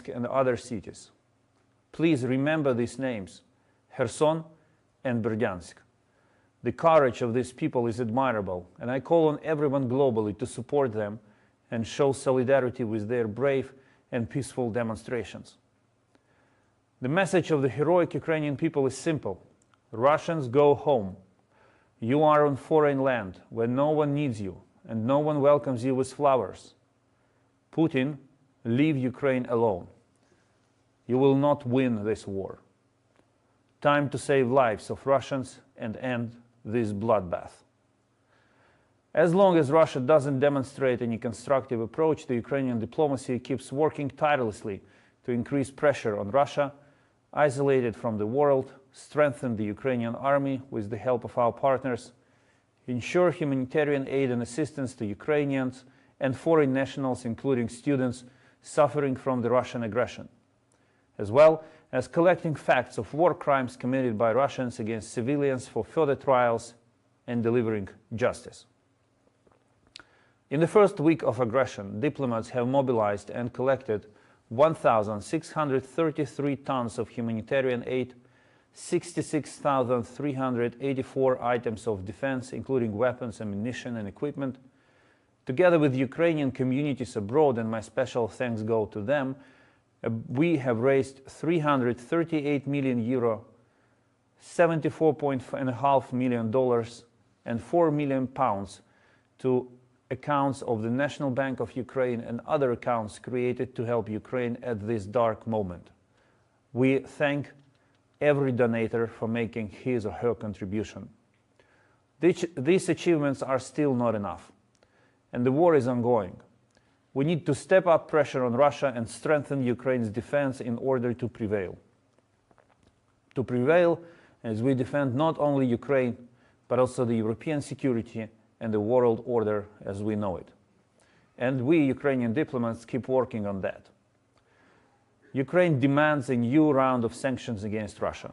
Bryansk and other cities. Please remember these names, Kherson and Berdyansk. The courage of these people is admirable, and I call on everyone globally to support them and show solidarity with their brave and peaceful demonstrations. The message of the heroic Ukrainian people is simple. Russians, go home. You are on foreign land where no one needs you and no one welcomes you with flowers. Putin, leave Ukraine alone. You will not win this war. Time to save lives of Russians and end this bloodbath. As long as Russia doesn't demonstrate any constructive approach, the Ukrainian diplomacy keeps working tirelessly to increase pressure on Russia, isolate it from the world, strengthen the Ukrainian army with the help of our partners, ensure humanitarian aid and assistance to Ukrainians and foreign nationals, including students suffering from the Russian aggression, as well as collecting facts of war crimes committed by Russians against civilians for further trials and delivering justice. In the first week of aggression, diplomats have mobilized and collected 1,633 tons of humanitarian aid, 66,384 items of defense, including weapons, ammunition, and equipment. Together with Ukrainian communities abroad, and my special thanks go to them, we have raised €338 million, $74.5 million, and £4 million to accounts of the National Bank of Ukraine and other accounts created to help Ukraine at this dark moment. We thank every donator for making his or her contribution. These achievements are still not enough, and the war is ongoing. We need to step up pressure on Russia and strengthen Ukraine's defense in order to prevail. To prevail as we defend not only Ukraine, but also the European security and the world order as we know it. And we, Ukrainian diplomats, keep working on that. Ukraine demands a new round of sanctions against Russia.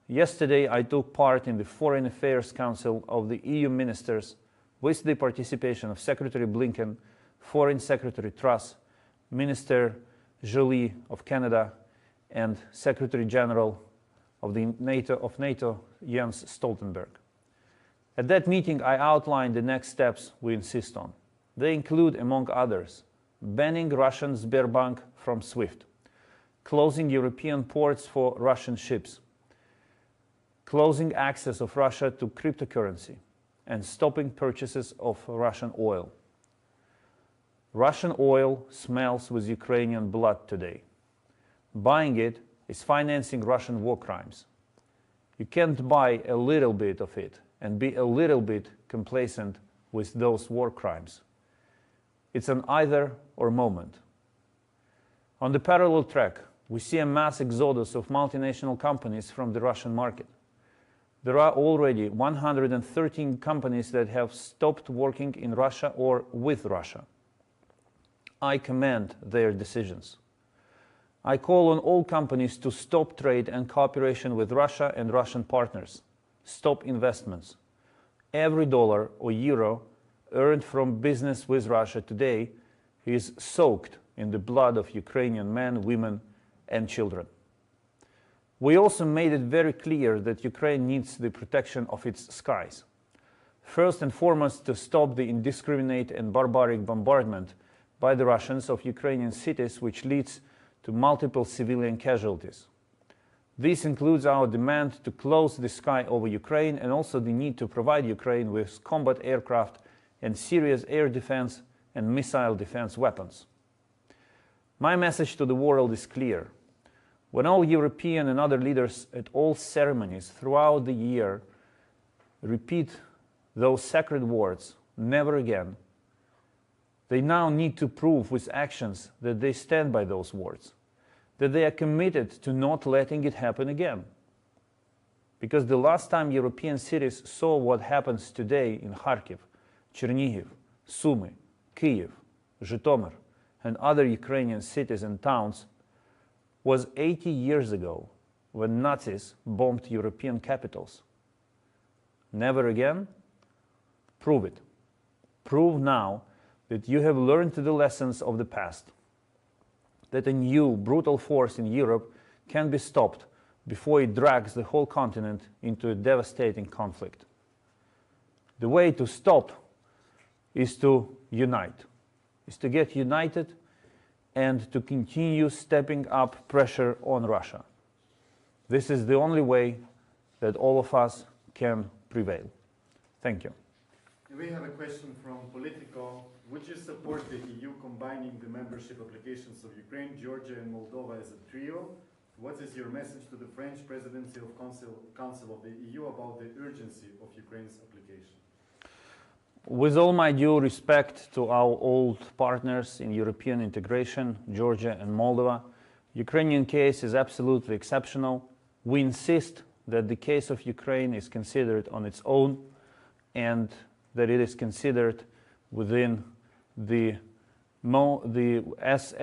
Yesterday, I took part in the Foreign Affairs Council of the EU ministers with the participation of Secretary Blinken, Foreign Secretary Truss, Minister Joly of Canada, and Secretary General of NATO, Jens Stoltenberg. At that meeting, I outlined the next steps we insist on. They include, among others, banning Russian Sberbank from SWIFT, closing European ports for Russian ships, closing access of Russia to cryptocurrency, and stopping purchases of Russian oil. Russian oil smells with Ukrainian blood today. Buying it is financing Russian war crimes. You can't buy a little bit of it and be a little bit complacent with those war crimes. It's an either-or moment. On the parallel track, we see a mass exodus of multinational companies from the Russian market. There are already 113 companies that have stopped working in Russia or with Russia. I commend their decisions. I call on all companies to stop trade and cooperation with Russia and Russian partners. Stop investments. Every dollar or euro earned from business with Russia today is soaked in the blood of Ukrainian men, women, and children. We also made it very clear that Ukraine needs the protection of its skies. First and foremost, to stop the indiscriminate and barbaric bombardment by the Russians of Ukrainian cities, which leads to multiple civilian casualties. This includes our demand to close the sky over Ukraine and also the need to provide Ukraine with combat aircraft and serious air defense and missile defense weapons. My message to the world is clear. When all European and other leaders at all ceremonies throughout the year repeat those sacred words, never again, they now need to prove with actions that they stand by those words, that they are committed to not letting it happen again. Because the last time European cities saw what happens today in Kharkiv, Chernihiv, Sumy, Kyiv, Zhytomyr, and other Ukrainian cities and towns was 80 years ago when Nazis bombed European capitals. Never again? Prove it. Prove now that you have learned the lessons of the past. that a new brutal force in Europe can be stopped before it drags the whole continent into a devastating conflict. The way to stop is to unite, is to get united and to continue stepping up pressure on Russia. This is the only way that all of us can prevail. Thank you. We have a question from Politico. Would you support the EU combining the membership applications of Ukraine, Georgia and Moldova as a trio? What is your message to the French presidency of Council of the EU about the urgency of Ukraine's application? With all my due respect to our old partners in European integration, Georgia and Moldova, Ukrainian case is absolutely exceptional. We insist that the case of Ukraine is considered on its own and that it is considered within as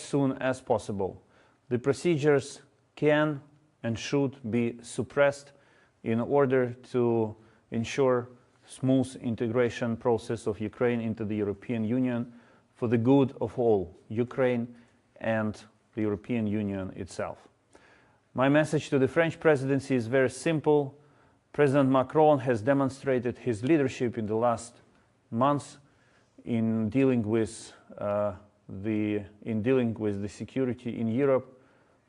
soon as possible. The procedures can and should be suppressed in order to ensure smooth integration process of Ukraine into the European Union for the good of all, Ukraine and the European Union itself. My message to the French presidency is very simple. President Macron has demonstrated his leadership in the last months in dealing with the security in Europe.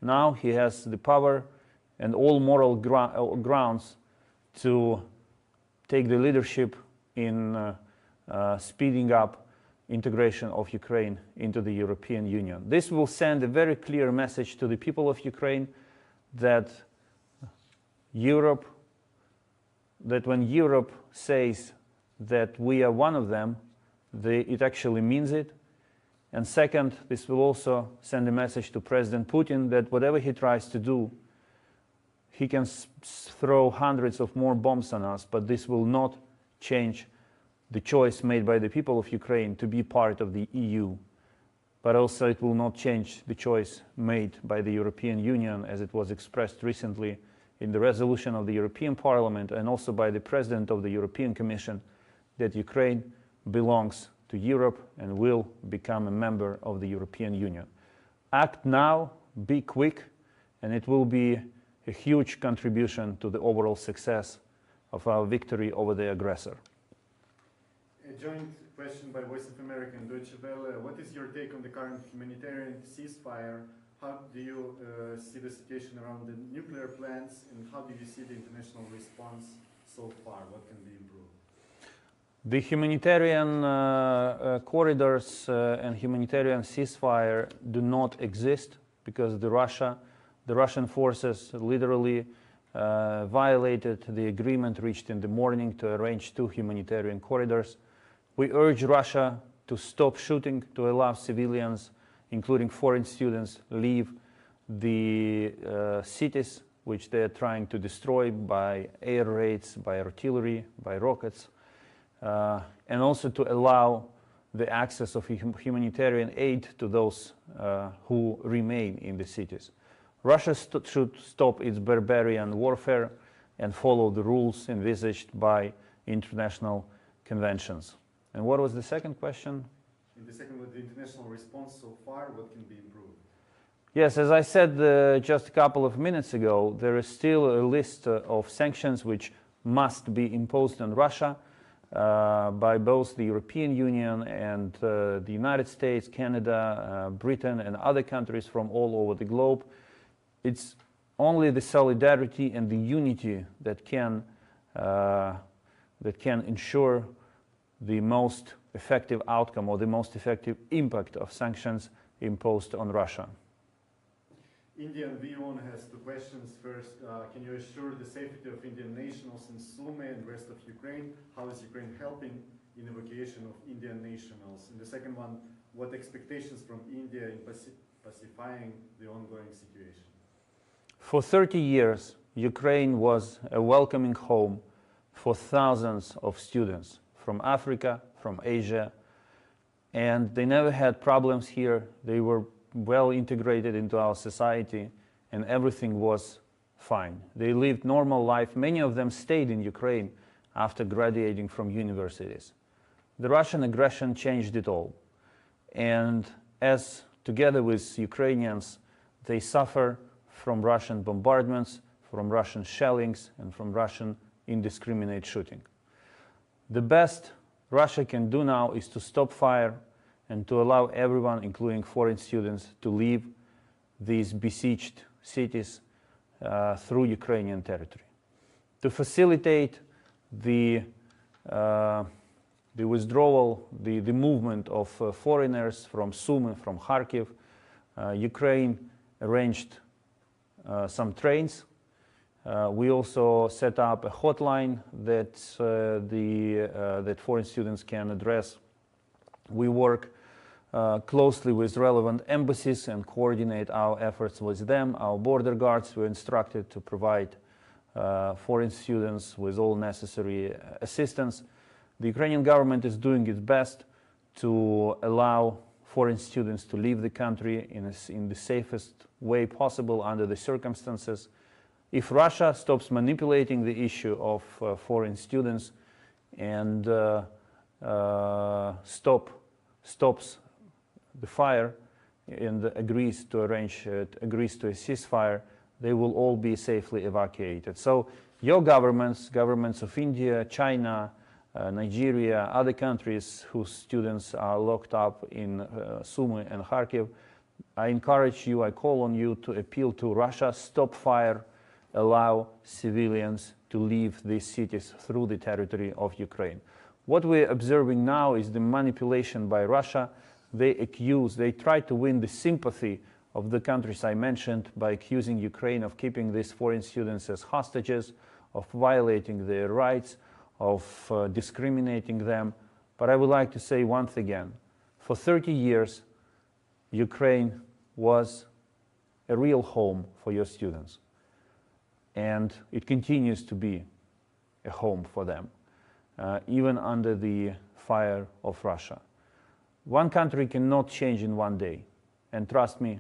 Now he has the power and all moral grounds to take the leadership in speeding up integration of Ukraine into the European Union. This will send a very clear message to the people of Ukraine that when Europe says that we are one of them, it actually means it. And second, this will also send a message to President Putin that whatever he tries to do, he can throw hundreds of more bombs on us, but this will not change the choice made by the people of Ukraine to be part of the EU. But also it will not change the choice made by the European Union, as it was expressed recently in the resolution of the European Parliament and also by the President of the European Commission, that Ukraine belongs to Europe and will become a member of the European Union. Act now, be quick, and it will be a huge contribution to the overall success of our victory over the aggressor. A joint question by Voice of America and Deutsche Welle. What is your take on the current humanitarian ceasefire? How do you see the situation around the nuclear plants, and how do you see the international response so far? What can be improved? The humanitarian corridors and humanitarian ceasefire do not exist because the Russian forces literally violated the agreement reached in the morning to arrange 2 humanitarian corridors. We urge Russia to stop shooting, to allow civilians, including foreign students, leave the cities which they are trying to destroy by air raids, by artillery, by rockets. And also to allow the access of humanitarian aid to those who remain in the cities. Russia should stop its barbarian warfare and follow the rules envisaged by international conventions. And what was the second question? In the second, with the international response so far, what can be improved? Yes, as I said just a couple of minutes ago, there is still a list of sanctions which must be imposed on Russia by both the European Union and the United States, Canada, Britain, and other countries from all over the globe. It's only the solidarity and the unity that can ensure the most effective outcome or the most effective impact of sanctions imposed on Russia. Indian WION has 2 questions. First, can you assure the safety of Indian nationals in Sumy and rest of Ukraine? How is Ukraine helping in evacuation of Indian nationals? And the second one, what expectations from India in pacifying the ongoing situation? For 30 years, Ukraine was a welcoming home for thousands of students from Africa, from Asia, and they never had problems here. They were well integrated into our society, and everything was fine. They lived normal life. Many of them stayed in Ukraine after graduating from universities. The Russian aggression changed it all. And as together with Ukrainians, they suffer from Russian bombardments, from Russian shellings, and from Russian indiscriminate shooting. The best Russia can do now is to stop fire and to allow everyone, including foreign students, to leave these besieged cities through Ukrainian territory. To facilitate the withdrawal, the movement of foreigners from Sumy, from Kharkiv, Ukraine arranged some trains. We also set up a hotline that, that foreign students can address. We work closely with relevant embassies and coordinate our efforts with them. Our border guards were instructed to provide foreign students with all necessary assistance. The Ukrainian government is doing its best to allow foreign students to leave the country in the safest way possible under the circumstances. If Russia stops manipulating the issue of foreign students and stops the fire and agrees to a ceasefire, they will all be safely evacuated. So your governments of India, China, Nigeria, other countries whose students are locked up in Sumy and Kharkiv, I encourage you, I call on you to appeal to Russia, stop fire, allow civilians to leave these cities through the territory of Ukraine. What we're observing now is the manipulation by Russia. They try to win the sympathy of the countries I mentioned by accusing Ukraine of keeping these foreign students as hostages, of violating their rights, of discriminating them. But I would like to say once again, for 30 years, Ukraine was a real home for your students. And it continues to be a home for them, even under the fire of Russia. One country cannot change in one day. And trust me,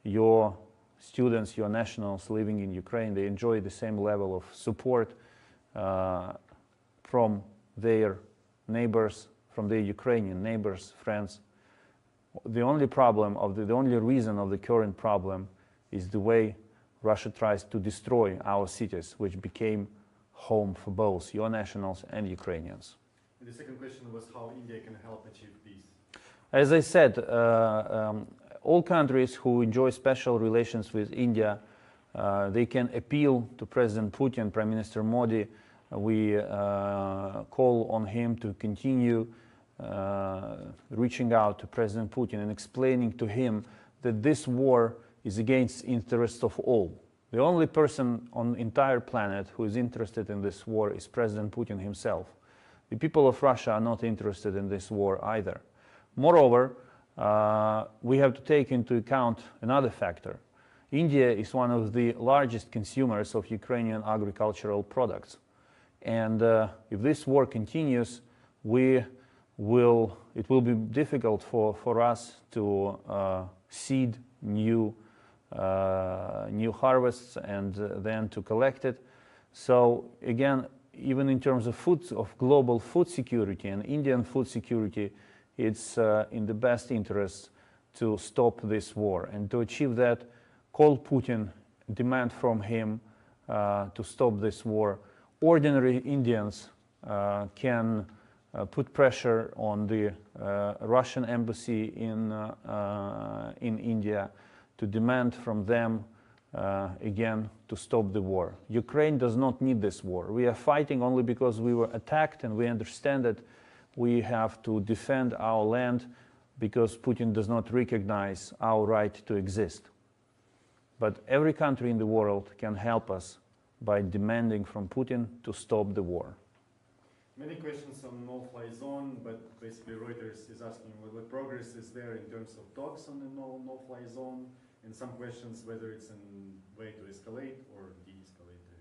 your students, your nationals living in Ukraine, they enjoy the same level of support from their neighbors, from their Ukrainian neighbors, friends. The only reason of the current problem is the way Russia tries to destroy our cities, which became home for both your nationals and Ukrainians. And the second question was how India can help achieve peace. As I said, all countries who enjoy special relations with India, they can appeal to President Putin, Prime Minister Modi. We call on him to continue reaching out to President Putin and explaining to him that this war is against the interests of all. The only person on the entire planet who is interested in this war is President Putin himself. The people of Russia are not interested in this war either. Moreover, we have to take into account another factor. India is one of the largest consumers of Ukrainian agricultural products. And if this war continues, it will be difficult for us to seed new harvests and then to collect it. So again, even in terms of global food security and Indian food security, it's in the best interest to stop this war. And to achieve that, call Putin, demand from him to stop this war. Ordinary Indians can put pressure on the Russian embassy in India to demand from them again to stop the war. Ukraine does not need this war. We are fighting only because we were attacked, and we understand that we have to defend our land because Putin does not recognize our right to exist. But every country in the world can help us by demanding from Putin to stop the war. Many questions on no-fly zone, but basically Reuters is asking what progress is there in terms of talks on the no-fly zone, and some questions whether it's a way to escalate or de-escalate the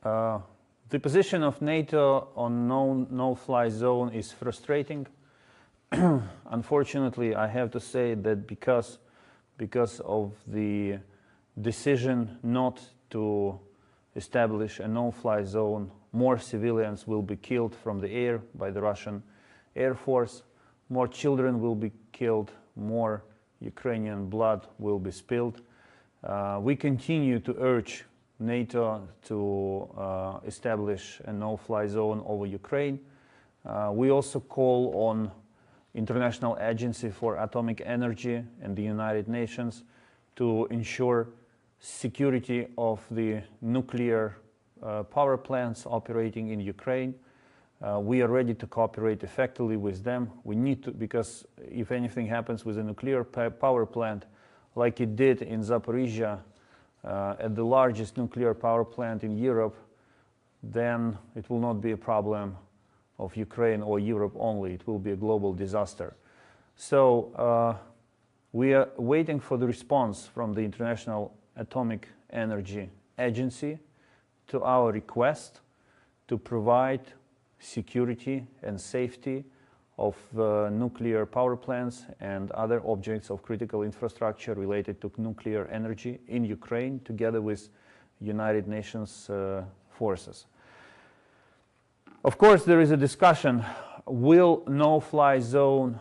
crisis. The position of NATO on no-fly zone is frustrating. Unfortunately, I have to say that because of the decision not to establish a no-fly zone, more civilians will be killed from the air by the Russian Air Force, more children will be killed, more Ukrainian blood will be spilled. We continue to urge NATO to establish a no-fly zone over Ukraine. We also call on International Agency for Atomic Energy and the United Nations to ensure security of the nuclear power plants operating in Ukraine. We are ready to cooperate effectively with them. We need to, because if anything happens with a nuclear power plant, like it did in Zaporizhia, at the largest nuclear power plant in Europe, then it will not be a problem of Ukraine or Europe only. It will be a global disaster. So we are waiting for the response from the International Atomic Energy Agency to our request to provide security and safety of nuclear power plants and other objects of critical infrastructure related to nuclear energy in Ukraine, together with United Nations forces. Of course, there is a discussion, will no-fly zone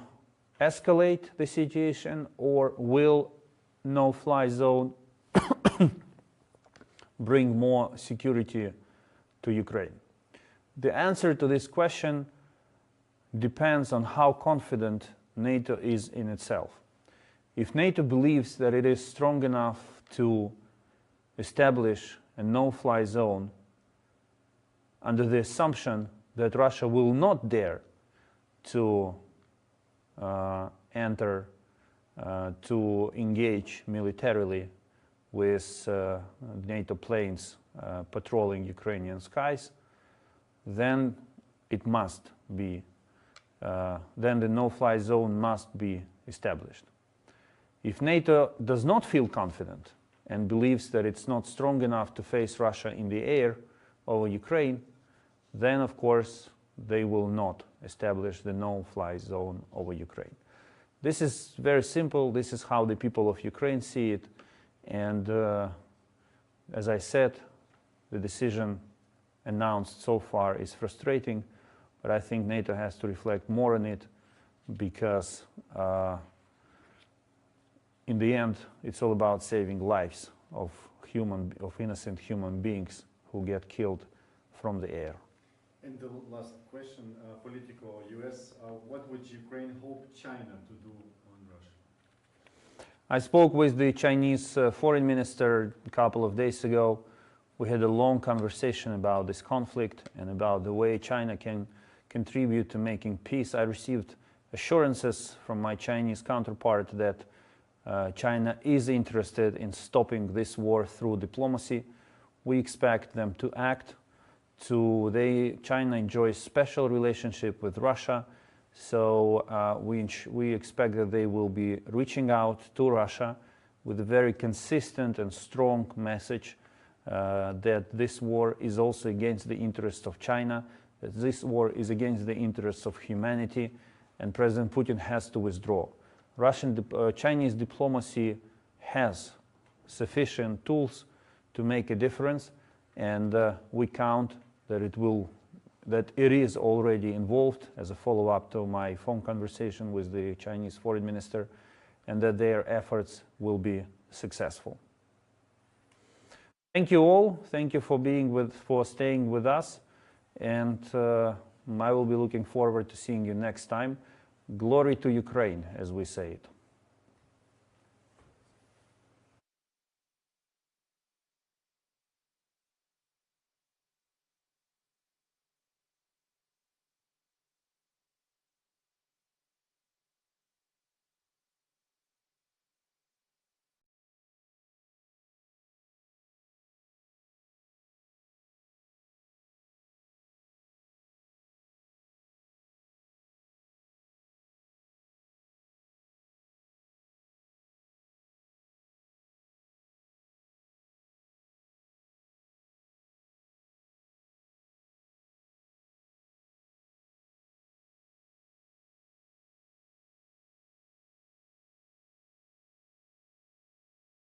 escalate the situation, or will no-fly zone bring more security to Ukraine? The answer to this question depends on how confident NATO is in itself. If NATO believes that it is strong enough to establish a no-fly zone under the assumption that Russia will not dare to to engage militarily with NATO planes patrolling Ukrainian skies, then it must be, then the no-fly zone must be established. If NATO does not feel confident and believes that it's not strong enough to face Russia in the air over Ukraine, then of course they will not establish the no-fly zone over Ukraine. This is very simple. This is how the people of Ukraine see it. And as I said, the decision announced so far is frustrating, but I think NATO has to reflect more on it, because in the end, it's all about saving lives of innocent human beings who get killed from the air. And the last question, political US, what would Ukraine hope China to do on Russia? I spoke with the Chinese foreign minister a couple of days ago. We had a long conversation about this conflict and about the way China can contribute to making peace. I received assurances from my Chinese counterpart that China is interested in stopping this war through diplomacy. We expect them to act. China enjoys special relationship with Russia, so we expect that they will be reaching out to Russia with a very consistent and strong message that this war is also against the interests of China, that this war is against the interests of humanity, and President Putin has to withdraw. Chinese diplomacy has sufficient tools to make a difference, and we count that it is already involved as a follow-up to my phone conversation with the Chinese foreign minister, and that their efforts will be successful. Thank you all. Thank you for staying with us, and I will be looking forward to seeing you next time. Glory to Ukraine, as we say it.